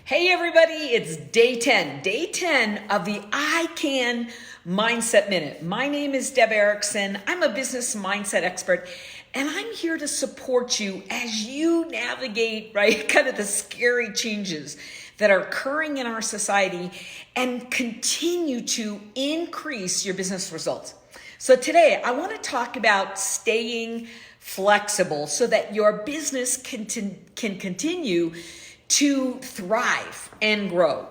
Hey everybody, it's day 10 of the ICAN Mindset Minute. My name is Deb Erickson. I'm a business mindset expert, and I'm here to support you as you navigate, kind of the scary changes that are occurring in our society and continue to increase your business results. So today, I want to talk about staying flexible so that your business can continue to thrive and grow.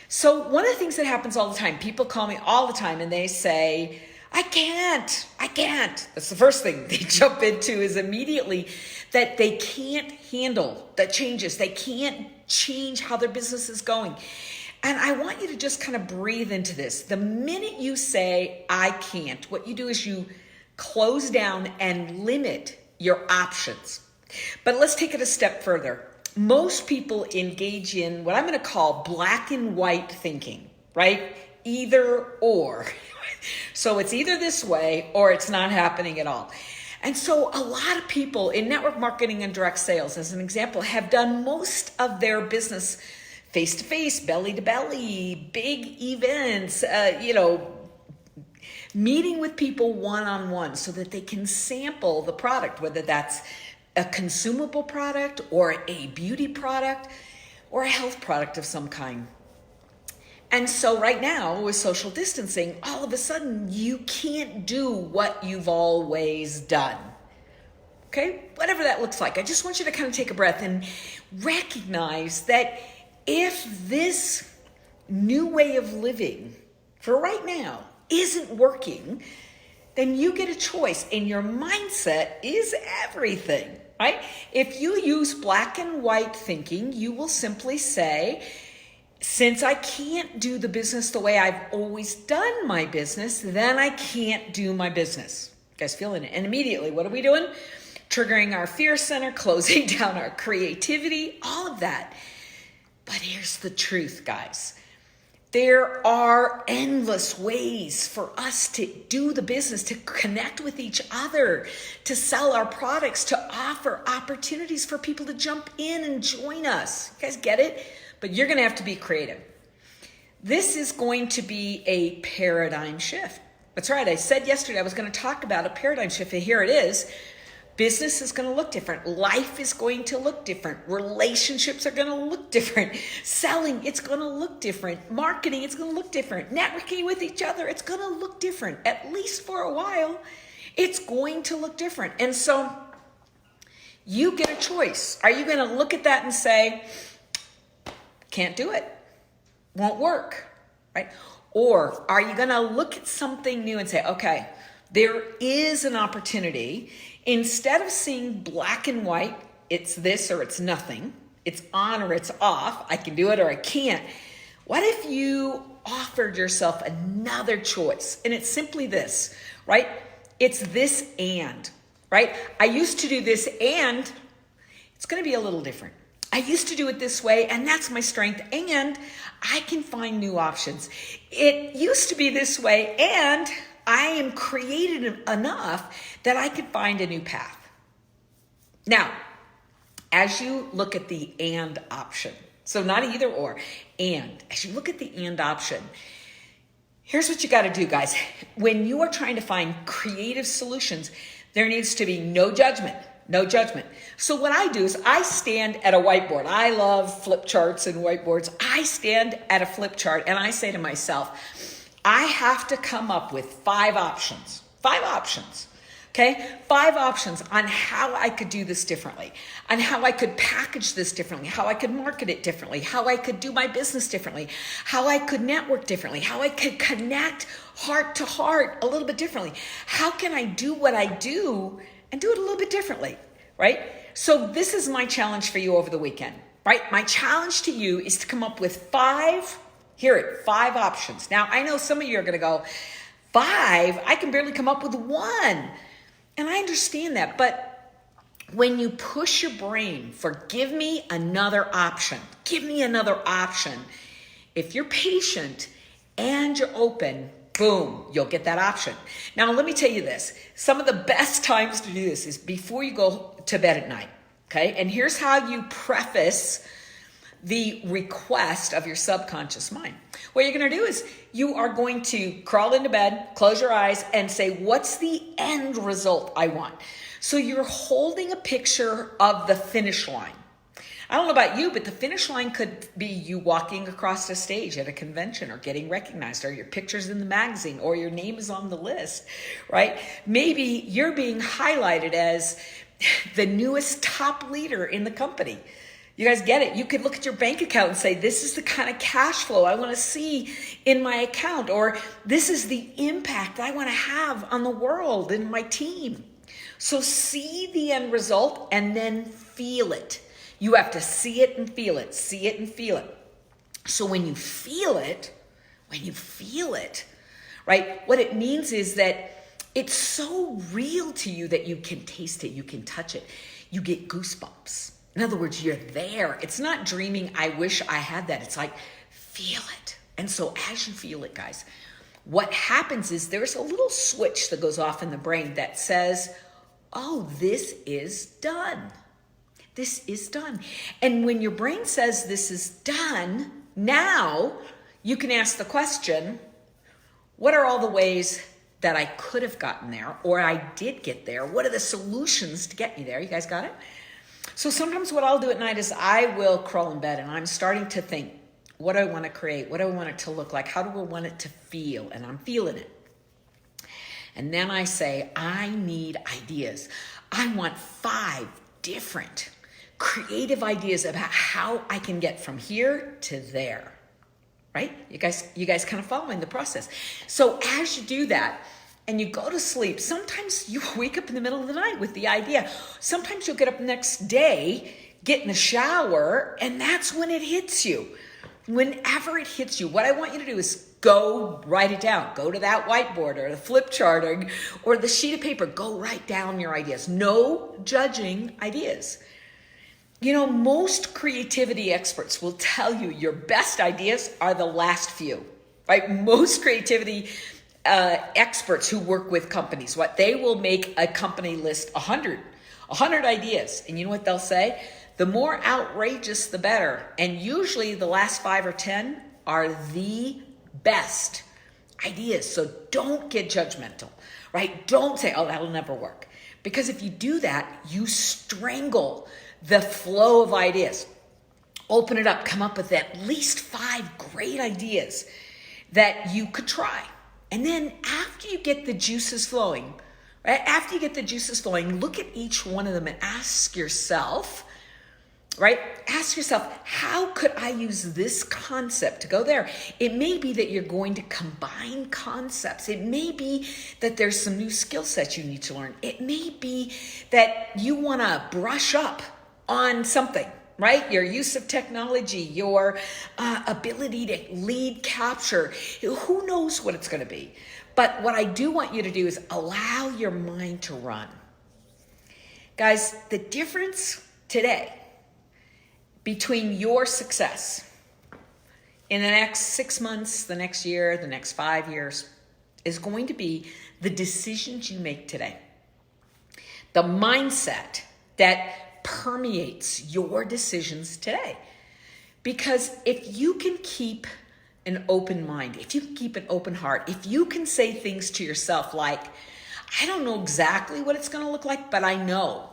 So one of the things that happens all the time, people call me all the time and they say, I can't. That's the first thing they jump into, is immediately that they can't handle the changes. They can't change how their business is going. And I want you to just kind of breathe into this. The minute you say, I can't, what you do is you close down and limit your options. But let's take it a step further. Most people engage in what I'm going to call black and white thinking, right? Either or. So it's either this way or it's not happening at all. And so a lot of people in network marketing and direct sales, as an example, have done most of their business face-to-face, belly-to-belly, big events, meeting with people one-on-one so that they can sample the product, whether that's a consumable product or a beauty product or a health product of some kind. And so right now with social distancing, all of a sudden you can't do what you've always done. Okay, whatever that looks like. I just want you to kind of take a breath and recognize that if this new way of living for right now isn't working, then you get a choice, and your mindset is everything, right? If you use black and white thinking, you will simply say, since I can't do the business the way I've always done my business, then I can't do my business. You guys feeling it? And immediately, what are we doing? Triggering our fear center, closing down our creativity, all of that. But here's the truth, guys. There are endless ways for us to do the business, to connect with each other, to sell our products, to offer opportunities for people to jump in and join us. You guys get it? But you're going to have to be creative. This is going to be a paradigm shift. That's right. I said yesterday I was going to talk about a paradigm shift, and here it is. Business is going to look different. Life is going to look different. Relationships are going to look different. Selling, it's going to look different. Marketing, it's going to look different. Networking with each other, it's going to look different. At least for a while, it's going to look different. And so you get a choice. Are you going to look at that and say, can't do it, won't work, right? Or are you going to look at something new and say, okay, there is an opportunity. Instead of seeing black and white, it's this or it's nothing, it's on or it's off, I can do it or I can't. What if you offered yourself another choice? And it's simply this, right? It's this and, right? I used to do this and it's going to be a little different. I used to do it this way, and that's my strength, and I can find new options. It used to be this way, and I am creative enough that I could find a new path. Now, as you look at the and option, so not either or, and as you look at the and option, here's what you got to do, guys. When you are trying to find creative solutions, there needs to be no judgment. No judgment. So what I do is I stand at a whiteboard. I love flip charts and whiteboards. I stand at a flip chart and I say to myself, I have to come up with 5 options. 5 options. Okay? 5 options on how I could do this differently, on how I could package this differently, how I could market it differently, how I could do my business differently, how I could network differently, how I could connect heart to heart a little bit differently. How can I do what I do and do it a little bit differently, right? So this is my challenge for you over the weekend, right? My challenge to you is to come up with 5 options. Now, I know some of you are going to go, 5? I can barely come up with 1. And I understand that, but when you push your brain for give me another option, if you're patient and you're open, boom, you'll get that option. Now, let me tell you this. Some of the best times to do this is before you go to bed at night, okay? And here's how you preface the request of your subconscious mind. What you're going to do is you are going to crawl into bed, close your eyes, and say, what's the end result I want? So you're holding a picture of the finish line. I don't know about you, but the finish line could be you walking across a stage at a convention or getting recognized, or your picture's in the magazine, or your name is on the list, right? Maybe you're being highlighted as the newest top leader in the company. You guys get it? You could look at your bank account and say, this is the kind of cash flow I want to see in my account, or this is the impact I want to have on the world and my team. So see the end result and then feel it. You have to see it and feel it, see it and feel it. So when you feel it, right, what it means is that it's so real to you that you can taste it, you can touch it, you get goosebumps. In other words, you're there. It's not dreaming, I wish I had that. It's like, feel it. And so as you feel it, guys, what happens is there's a little switch that goes off in the brain that says, oh, this is done. This is done. And when your brain says this is done, now you can ask the question, what are all the ways that I could have gotten there, or I did get there? What are the solutions to get me there? You guys got it? So sometimes what I'll do at night is I will crawl in bed and I'm starting to think, what do I want to create? What do I want it to look like? How do I want it to feel? And I'm feeling it. And then I say, I need ideas. I want 5 different creative ideas about how I can get from here to there, right? You guys kind of following the process. So as you do that and you go to sleep, sometimes you wake up in the middle of the night with the idea. Sometimes you'll get up the next day, get in the shower, and that's when it hits you. Whenever it hits you, what I want you to do is go write it down. Go to that whiteboard or the flip chart or the sheet of paper. Go write down your ideas. No judging ideas. You know, most creativity experts will tell you your best ideas are the last few, right? Most creativity experts who work with companies, what they will make a company list 100 ideas. And you know what they'll say? The more outrageous, the better. And usually the last 5 or 10 are the best ideas. So don't get judgmental, right? Don't say, oh, that'll never work. Because if you do that, you strangle the flow of ideas. Open it up, come up with at least 5 great ideas that you could try. And then after you get the juices flowing, right? After you get the juices flowing, look at each one of them and ask yourself, right? Ask yourself, how could I use this concept to go there? It may be that you're going to combine concepts. It may be that there's some new skill sets you need to learn. It may be that you want to brush up on something, right? Your use of technology, your ability to lead capture. Who knows what it's going to be? But what I do want you to do is allow your mind to run. Guys, the difference today between your success in the next 6 months, the next year, the next 5 years is going to be the decisions you make today. The mindset that permeates your decisions today. Because if you can keep an open mind, if you can keep an open heart, if you can say things to yourself like, I don't know exactly what it's going to look like, but I know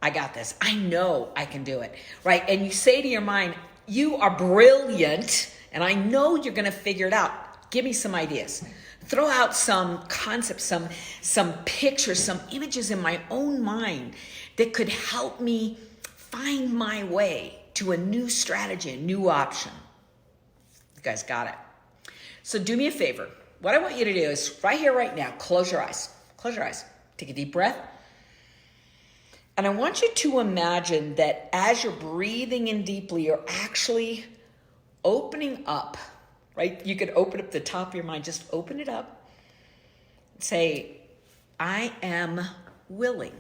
I got this. I know I can do it, right? And you say to your mind, you are brilliant, and I know you're going to figure it out. Give me some ideas. Throw out some concepts, some pictures, some images in my own mind that could help me find my way to a new strategy, a new option. You guys got it. So do me a favor. What I want you to do is right here, right now, close your eyes. Close your eyes. Take a deep breath. And I want you to imagine that as you're breathing in deeply, you're actually opening up, right? You could open up the top of your mind. Just open it up. Say, I am willing.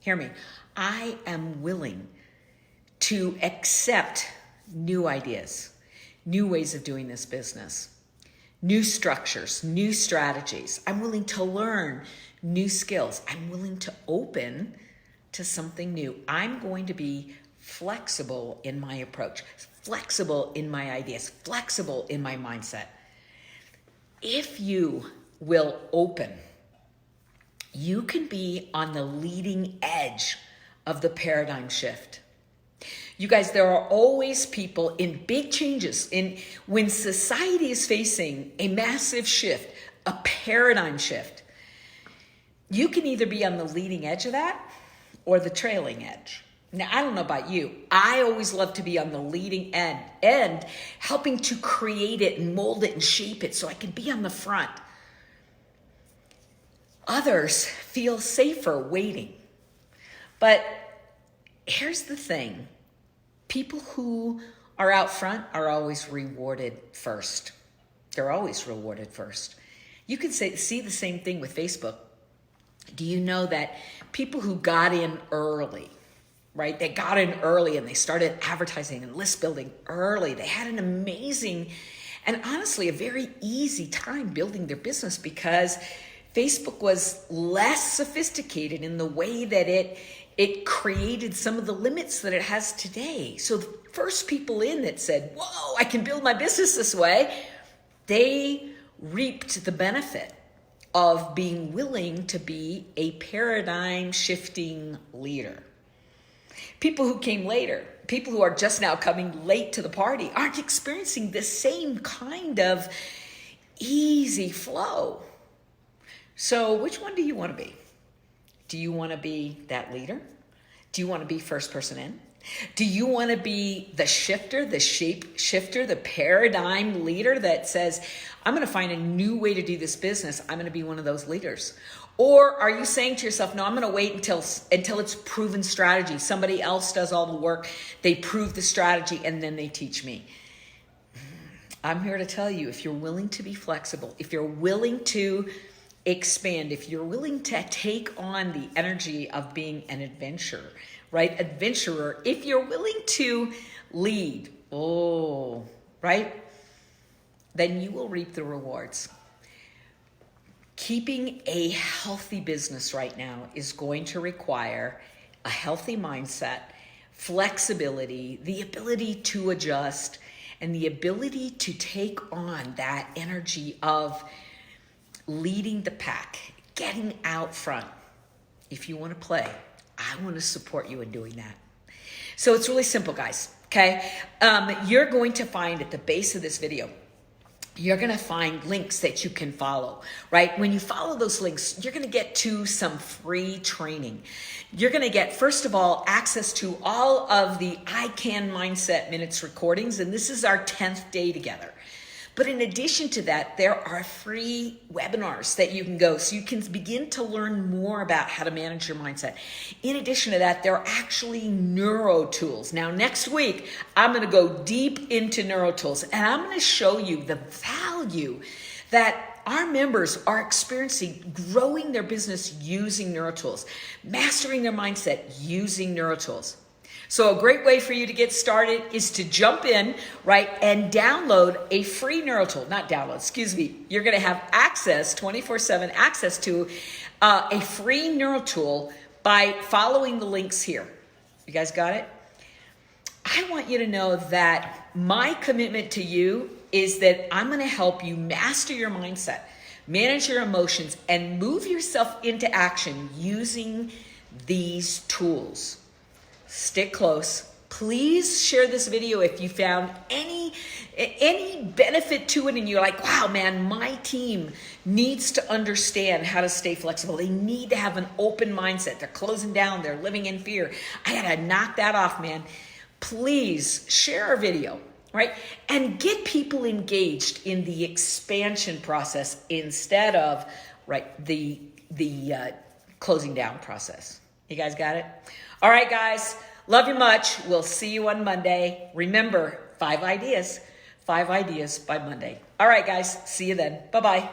Hear me. I am willing to accept new ideas, new ways of doing this business, new structures, new strategies. I'm willing to learn new skills. I'm willing to open to something new. I'm going to be flexible in my approach, flexible in my ideas, flexible in my mindset. If you will open, you can be on the leading edge of the paradigm shift. You guys, there are always people in big changes. When society is facing a massive shift, a paradigm shift, you can either be on the leading edge of that or the trailing edge. Now, I don't know about you. I always love to be on the leading end, helping to create it and mold it and shape it so I can be on the front. Others feel safer waiting. But here's the thing. People who are out front are always rewarded first. They're always rewarded first. You can see the same thing with Facebook. Do you know that people who got in early, right? They got in early and they started advertising and list building early. They had an amazing and honestly a very easy time building their business because Facebook was less sophisticated in the way that it created some of the limits that it has today. So the first people in that said, whoa, I can build my business this way, they reaped the benefit of being willing to be a paradigm shifting leader. People who came later, people who are just now coming late to the party, aren't experiencing the same kind of easy flow. So which one do you want to be? Do you want to be that leader? Do you want to be first person in? Do you want to be the shifter, the shape shifter, the paradigm leader that says, I'm going to find a new way to do this business. I'm going to be one of those leaders. Or are you saying to yourself, no, I'm going to wait until it's proven strategy. Somebody else does all the work. They prove the strategy and then they teach me. I'm here to tell you, if you're willing to be flexible, if you're willing to expand, if you're willing to take on the energy of being an adventurer, right? Adventurer, if you're willing to lead, right? Then you will reap the rewards. Keeping a healthy business right now is going to require a healthy mindset, flexibility, the ability to adjust, and the ability to take on that energy of leading the pack, getting out front. If you want to play, I want to support you in doing that. So it's really simple, guys, okay? You're going to find at the base of this video, you're going to find links that you can follow, right? When you follow those links, you're going to get to some free training. You're going to get, first of all, access to all of the ICAN Mindset Minutes recordings, and this is our 10th day together. But in addition to that, there are free webinars that you can go so you can begin to learn more about how to manage your mindset. In addition to that, there are actually neuro tools. Now, next week, I'm going to go deep into neuro tools and I'm going to show you the value that our members are experiencing growing their business using neuro tools, mastering their mindset using neuro tools. So a great way for you to get started is to jump in, right, and download a free neuro tool. You're going to have access, 24/7 access to a free neuro tool by following the links here. You guys got it? I want you to know that my commitment to you is that I'm going to help you master your mindset, manage your emotions, and move yourself into action using these tools. Stick close. Please share this video if you found any benefit to it and you're like, wow, man, my team needs to understand how to stay flexible. They need to have an open mindset. They're closing down. They're living in fear. I got to knock that off, man. Please share our video, right? And get people engaged in the expansion process instead of, right, the closing down process. You guys got it? All right, guys. Love you much. We'll see you on Monday. Remember, 5 ideas by Monday. All right, guys. See you then. Bye-bye.